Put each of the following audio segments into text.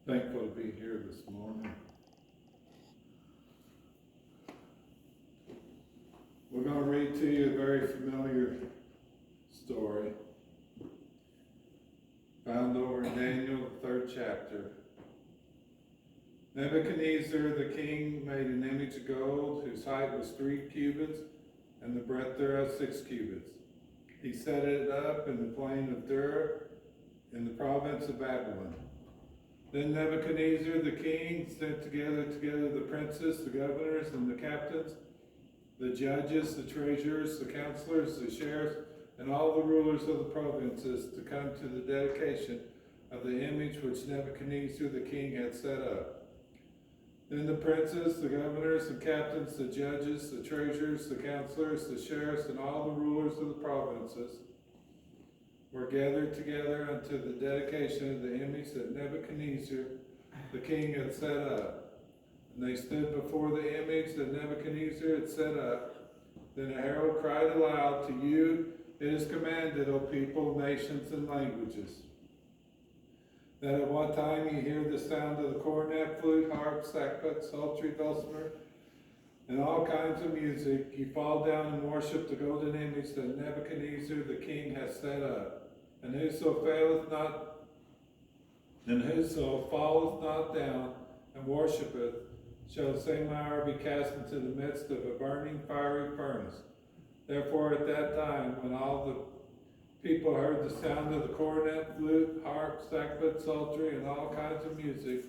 Thankful to be here this morning. We're going to read to you a very familiar story found over in Daniel, the 3rd chapter. Nebuchadnezzar the king made an image of gold whose height was 3 cubits and the breadth thereof 6 cubits. He set it up in the plain of Dura in the province of Babylon. Then Nebuchadnezzar the king sent together the princes, the governors, and the captains, the judges, the treasurers, the counselors, the sheriffs, and all the rulers of the provinces to come to the dedication of the image which Nebuchadnezzar the king had set up. Then the princes, the governors, the captains, the judges, the treasurers, the counselors, the sheriffs, and all the rulers of the provinces were gathered together unto the dedication of the image that Nebuchadnezzar the king had set up. And they stood before the image that Nebuchadnezzar had set up. Then a herald cried aloud, "To you it is commanded, O people, nations, and languages, that at one time you hear the sound of the cornet, flute, harp, sackbut, psaltery, dulcimer, and all kinds of music, you fall down and worship the golden image that Nebuchadnezzar the king has set up. And whoso falleth not down and worshipeth, shall the same hour be cast into the midst of a burning fiery furnace. Therefore at that time, when all the people heard the sound of the cornet, flute, harp, sackbut, psaltery, and all kinds of music,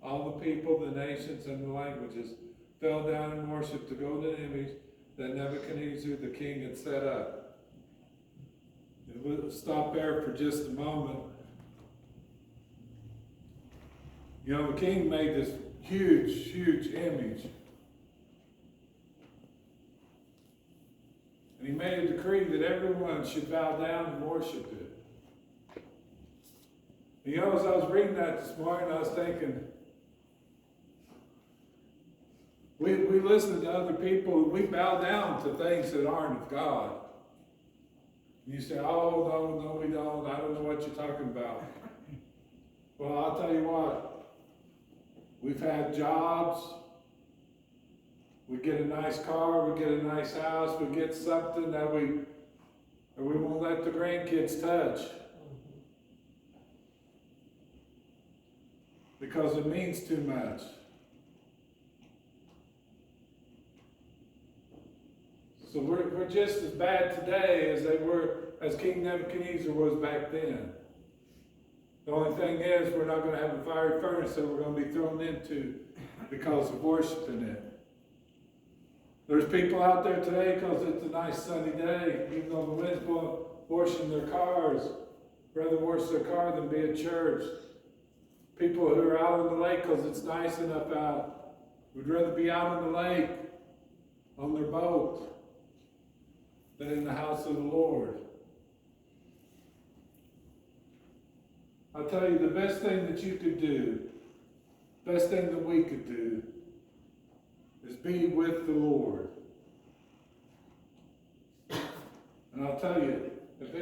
all the people, the nations, and the languages fell down and worshipped the golden image that Nebuchadnezzar the king had set up." And we'll stop there for just a moment. You know, the king made this huge image. And he made a decree that everyone should bow down and worship it. And you know, as I was reading that this morning, I was thinking, we listen to other people, we bow down to things that aren't of God. And you say, "Oh, no, we don't. I don't know what you're talking about." Well, I'll tell you what. We've had jobs. We get a nice car. We get a nice house. We get something that we won't let the grandkids touch. Because it means too much. So we're just as bad today as they were, as King Nebuchadnezzar was back then. The only thing is, we're not going to have a fiery furnace that we're going to be thrown into because of worshiping it. There's people out there today, because it's a nice sunny day, even though the wind's blowing, washing their cars, rather wash their car than be at church. People who are out on the lake because it's nice enough out would rather be out on the lake on their boat than in the house of the Lord. I'll tell you, the best thing that you could do, best thing that we could do, is be with the Lord. And I'll tell you, if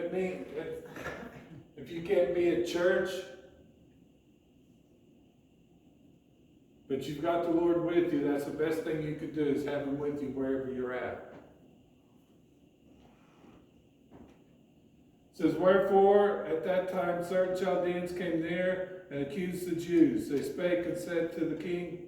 you can't be at church, but you've got the Lord with you, that's the best thing you could do, is have Him with you wherever you're at. It says, "Wherefore at that time certain Chaldeans came near and accused the Jews. They spake and said to the king,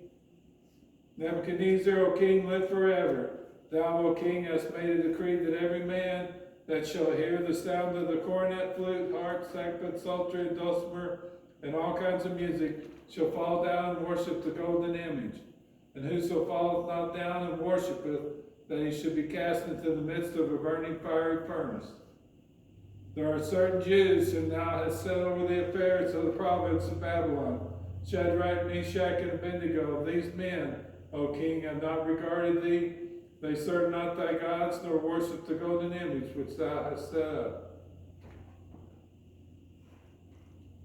Nebuchadnezzar, O king, live forever. Thou, O king, hast made a decree that every man that shall hear the sound of the cornet, flute, harp, sackbut, psaltery, and dulcimer, and all kinds of music, shall fall down and worship the golden image. And whoso falleth not down and worshipeth, that he should be cast into the midst of a burning fiery furnace. There are certain Jews whom thou hast set over the affairs of the province of Babylon, Shadrach, Meshach, and Abednego. These men, O king, have not regarded thee. They serve not thy gods, nor worship the golden image which thou hast set up."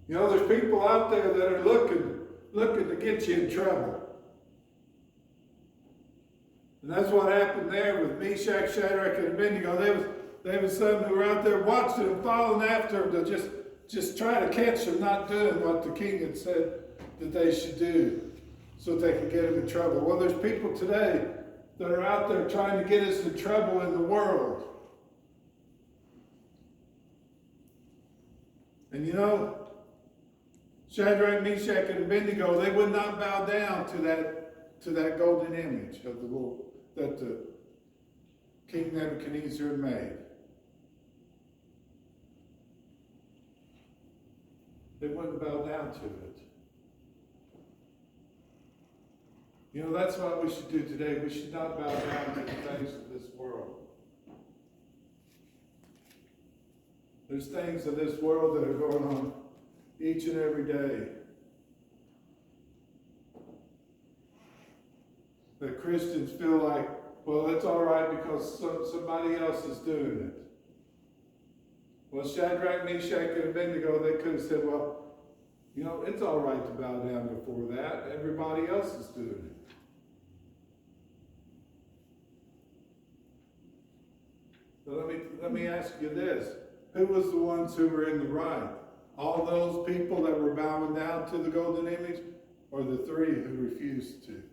You know, there's people out there that are looking to get you in trouble. And that's what happened there with Meshach, Shadrach, and Abednego. There was some who were out there watching them, following after them to just try to catch them not doing what the king had said that they should do so that they can get them in trouble. Well, there's people today that are out there trying to get us in trouble in the world. And you know, Shadrach, Meshach, and Abednego, they would not bow down to that golden image of the Lord that the King Nebuchadnezzar had made. They wouldn't bow down to it. You know, that's what we should do today. We should not bow down to the things of this world. There's things in this world that are going on each and every day that Christians feel like, well, it's all right because somebody else is doing it. Well, Shadrach, Meshach, and Abednego, they could have said, well, you know, it's all right to bow down before that. Everybody else is doing it. But let me ask you this. Who was the ones who were in the right? All those people that were bowing down to the golden image, or the three who refused to?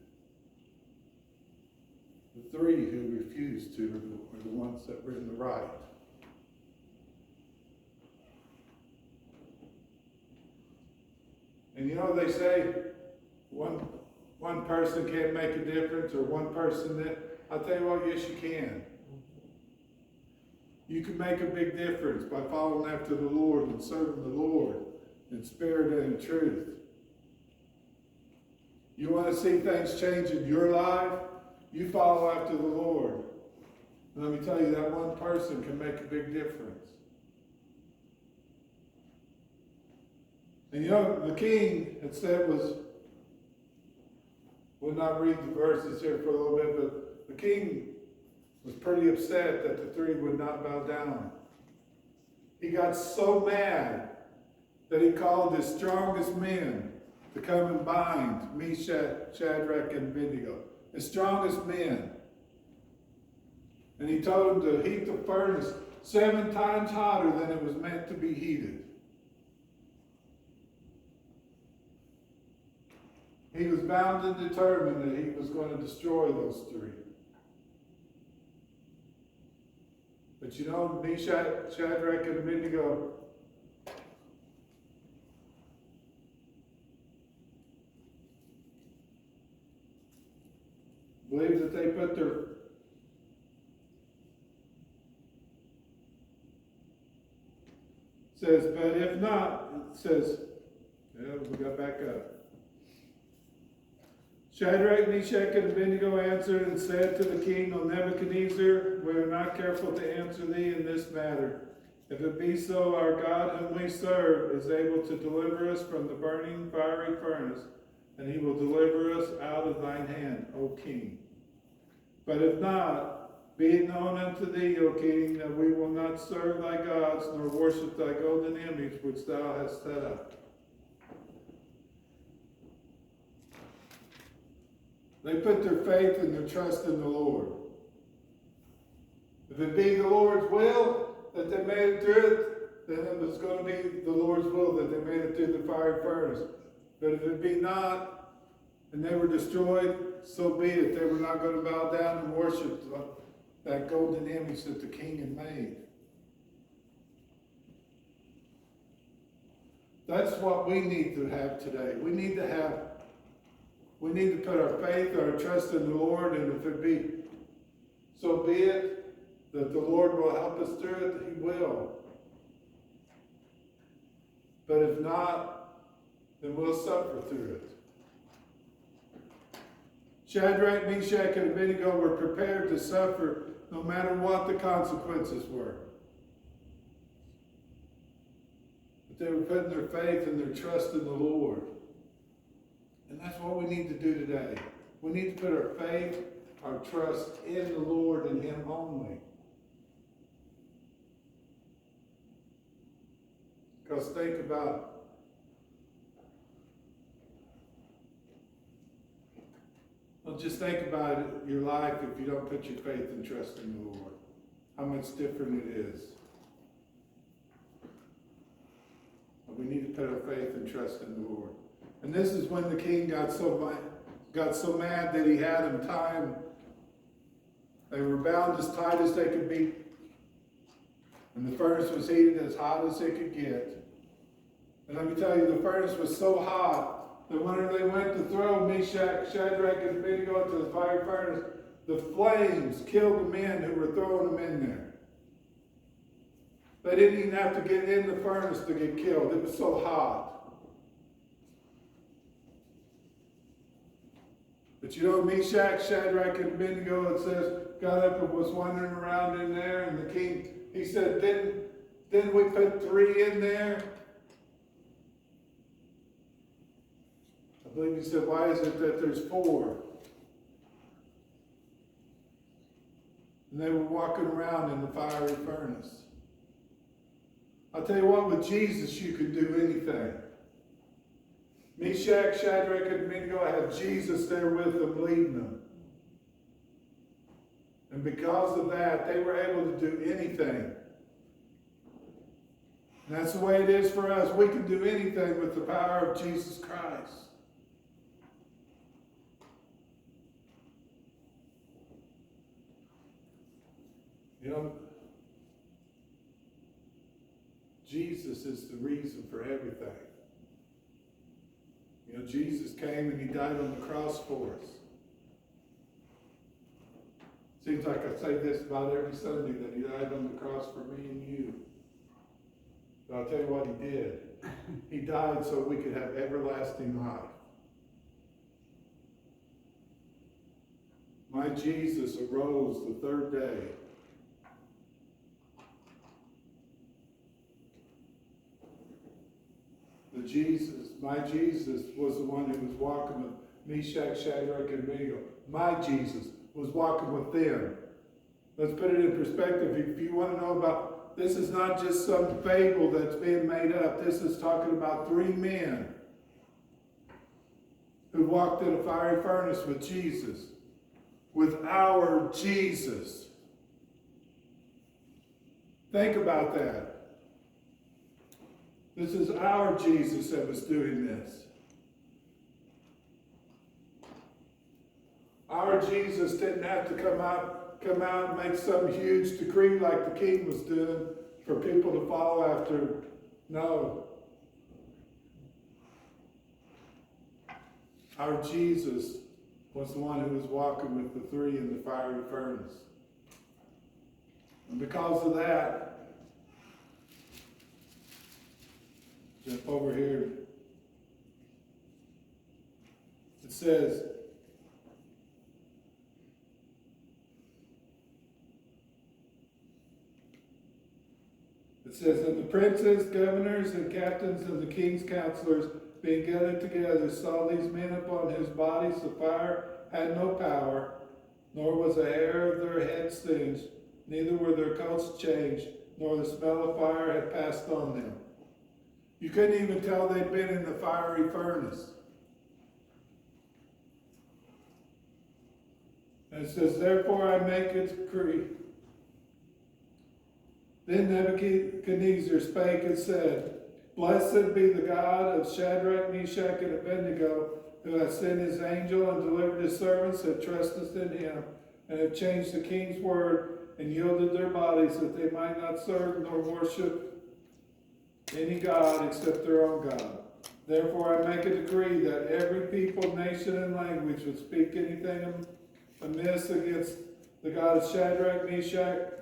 The three who refused to are the ones that were in the right. And you know, they say one person can't make a difference, or one person that, I'll tell you what, yes you can. You can make a big difference by following after the Lord and serving the Lord in spirit and in truth. You want to see things change in your life? You follow after the Lord. And let me tell you, that one person can make a big difference. And you know, the king had said we'll not read the verses here for a little bit, but the king was pretty upset that the three would not bow down. He got so mad that he called his strongest men to come and bind Meshach, Shadrach, and Abednego. His strongest men. And he told them to heat the furnace 7 times hotter than it was meant to be heated. He was bound and determined that he was going to destroy those three. But you know, Meshach, Shadrach, and Abednego, believe that they put their says, but if not, it says, yeah, we got back up. Shadrach, Meshach, and Abednego answered and said to the king, O Nebuchadnezzar, we are not careful to answer thee in this matter. If it be so, our God whom we serve is able to deliver us from the burning fiery furnace, and he will deliver us out of thine hand, O king. But if not, be it known unto thee, O king, that we will not serve thy gods, nor worship thy golden image which thou hast set up. They put their faith and their trust in the Lord. If it be the Lord's will that they made it through it, then it was going to be the Lord's will that they made it through the fiery furnace. But if it be not, and they were destroyed, so be it. They were not going to bow down and worship that golden image that the king had made. That's what we need to have today. We need to put our faith, our trust in the Lord, and if it be, so be it, that the Lord will help us through it, he will. But if not, then we'll suffer through it. Shadrach, Meshach, and Abednego were prepared to suffer no matter what the consequences were. But they were putting their faith and their trust in the Lord. And that's what we need to do today. We need to put our faith, our trust in the Lord and him only. Because think about well, just think about it, your life if you don't put your faith and trust in the Lord. How much different it is. But we need to put our faith and trust in the Lord. And this is when the king got so mad that he had him tie him. They were bound as tight as they could be. And the furnace was heated as hot as it could get. And let me tell you, the furnace was so hot that when they went to throw Meshach, Shadrach, and Abednego into the fiery furnace, the flames killed the men who were throwing them in there. They didn't even have to get in the furnace to get killed. It was so hot. But you know, Meshach, Shadrach, and Abednego, it says, got up and was wandering around in there, and the king, he said, didn't we put 3 in there? I believe he said, why is it that there's 4? And they were walking around in the fiery furnace. I'll tell you what, with Jesus you can do anything. Meshach, Shadrach, and Abednego had Jesus there with them, leading them. And because of that, they were able to do anything. And that's the way it is for us. We can do anything with the power of Jesus Christ. You know, Jesus is the reason for everything. You know, Jesus came and he died on the cross for us. Seems like I say this about every Sunday, that he died on the cross for me and you. But I'll tell you what he did. He died so we could have everlasting life. My Jesus arose the 3rd day. My Jesus was the one who was walking with Meshach, Shadrach, and Abednego. My Jesus was walking with them. Let's put it in perspective. If you want to know about, this is not just some fable that's being made up. This is talking about 3 men who walked in a fiery furnace with Jesus. With our Jesus. Think about that. This is our Jesus that was doing this. Our Jesus didn't have to come out and make some huge decree like the king was doing for people to follow after. No. Our Jesus was the one who was walking with the 3 in the fiery furnace. And because of that, jump over here. It says, and the princes, governors, and captains of the king's counselors, being gathered together, saw these men upon whose bodies the fire had no power, nor was a hair of their head singed, neither were their coats changed, nor the smell of fire had passed on them. You couldn't even tell they'd been in the fiery furnace. And it says, therefore I make a decree. Then Nebuchadnezzar spake and said, blessed be the God of Shadrach, Meshach, and Abednego, who hath sent his angel and delivered his servants that trusteth in him, and have changed the king's word, and yielded their bodies, that they might not serve nor worship any God except their own God. Therefore I make a decree that every people, nation, and language would speak anything amiss against the God of Shadrach, Meshach,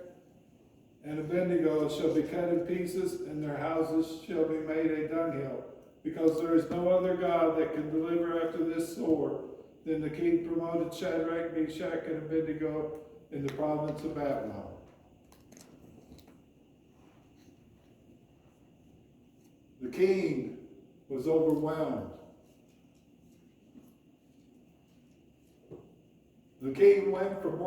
and Abednego shall be cut in pieces, and their houses shall be made a dunghill, because there is no other God that can deliver after this sword. Then the king promoted Shadrach, Meshach, and Abednego in the province of Babylon. The king was overwhelmed. The king went from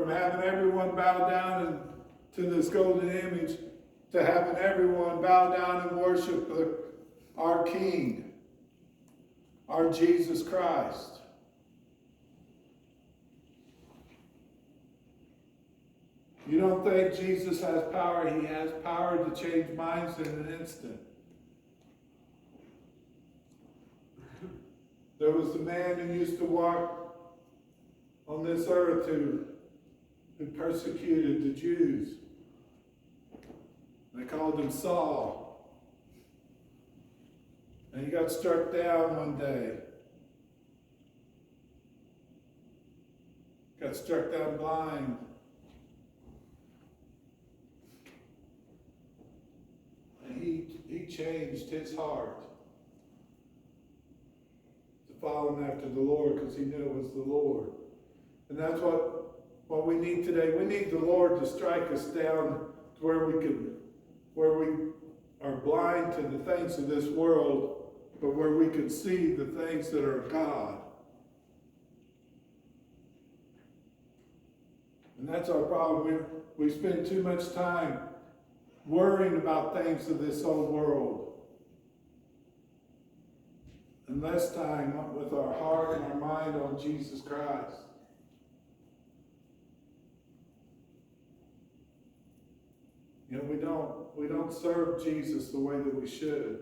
having everyone bow down to this golden image to having everyone bow down and worship our King, our Jesus Christ. You don't think Jesus has power? He has power to change minds in an instant. There was the man who used to walk on this earth who persecuted the Jews. They called him Saul. And he got struck down one day. Got struck down blind. And he changed his heart to following after the Lord because he knew it was the Lord. And that's what we need today. We need the Lord to strike us down to where we are blind to the things of this world, but where we can see the things that are God. And that's our problem. We spend too much time worrying about things of this old world, and less time with our heart and our mind on Jesus Christ. You know, we don't serve Jesus the way that we should.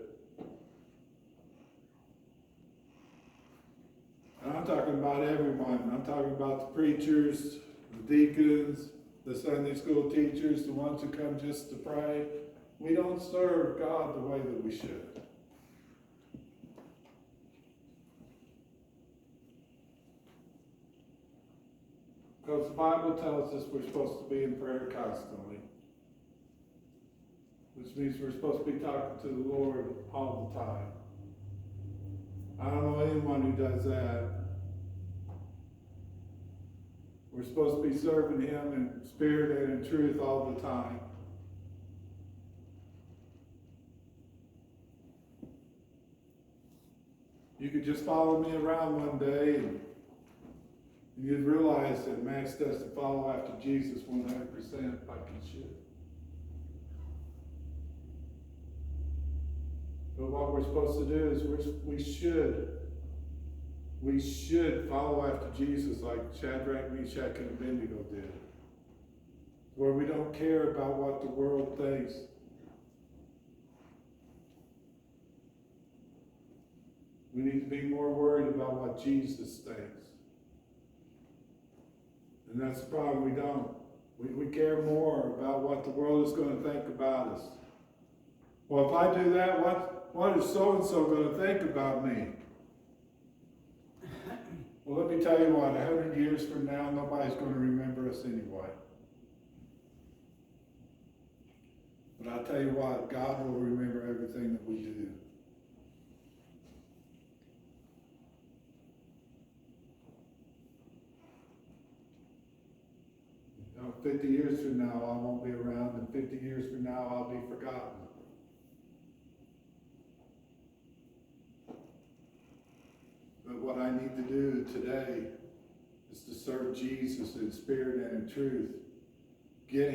And I'm talking about everyone. I'm talking about the preachers, the deacons, the Sunday school teachers, the ones who come just to pray. We don't serve God the way that we should. Because the Bible tells us we're supposed to be in prayer constantly, which means we're supposed to be talking to the Lord all the time. I don't know anyone who does that. We're supposed to be serving Him in spirit and in truth all the time. You could just follow me around one day and you'd realize that Max doesn't follow after Jesus 100% like he should. But what we're supposed to do is we should follow after Jesus like Shadrach, Meshach, and Abednego did. Where we don't care about what the world thinks. We need to be more worried about what Jesus thinks. And that's the problem, we don't. We care more about what the world is going to think about us. Well, if I do that, what is so-and-so going to think about me? Well, let me tell you what, 100 years from now, nobody's going to remember us anyway. But I'll tell you what, God will remember everything that we do. You know, 50 years from now, I won't be around, and 50 years from now, I'll be forgotten. But what I need to do today is to serve Jesus in spirit and in truth. Get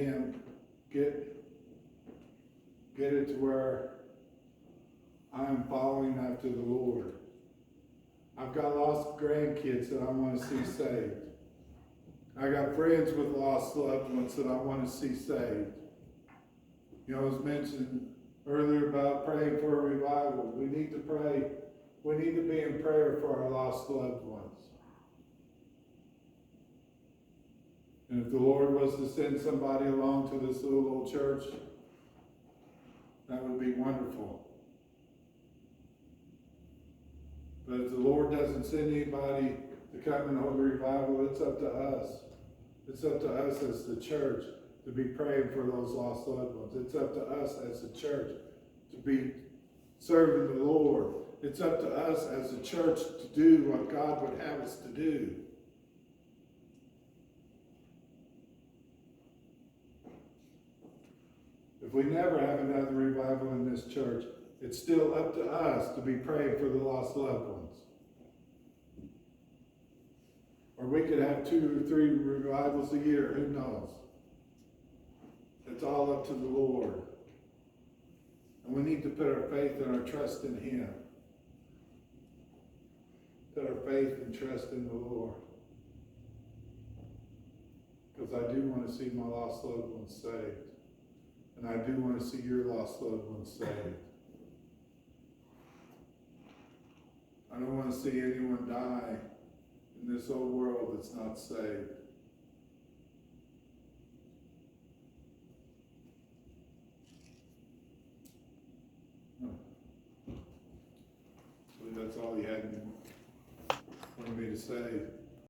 it to where I am following after the Lord. I've got lost grandkids that I want to see saved. I got friends with lost loved ones that I want to see saved. You know, it was mentioned earlier about praying for a revival. We need to pray. We need to be in prayer for our lost loved ones. And if the Lord was to send somebody along to this little old church, that would be wonderful. But if the Lord doesn't send anybody to come and hold a revival, it's up to us. It's up to us as the church to be praying for those lost loved ones. It's up to us as the church to be serving the Lord. It's up to us as a church to do what God would have us to do. If we never have another revival in this church, it's still up to us to be praying for the lost loved ones. Or we could have 2 or 3 revivals a year, who knows? It's all up to the Lord. And we need to put our faith and our trust in Him. Put our faith and trust in the Lord. Because I do want to see my lost loved ones saved. And I do want to see your lost loved ones saved. I don't wanna see anyone die in this old world that's not saved. I believe that's all he had wanted me to say.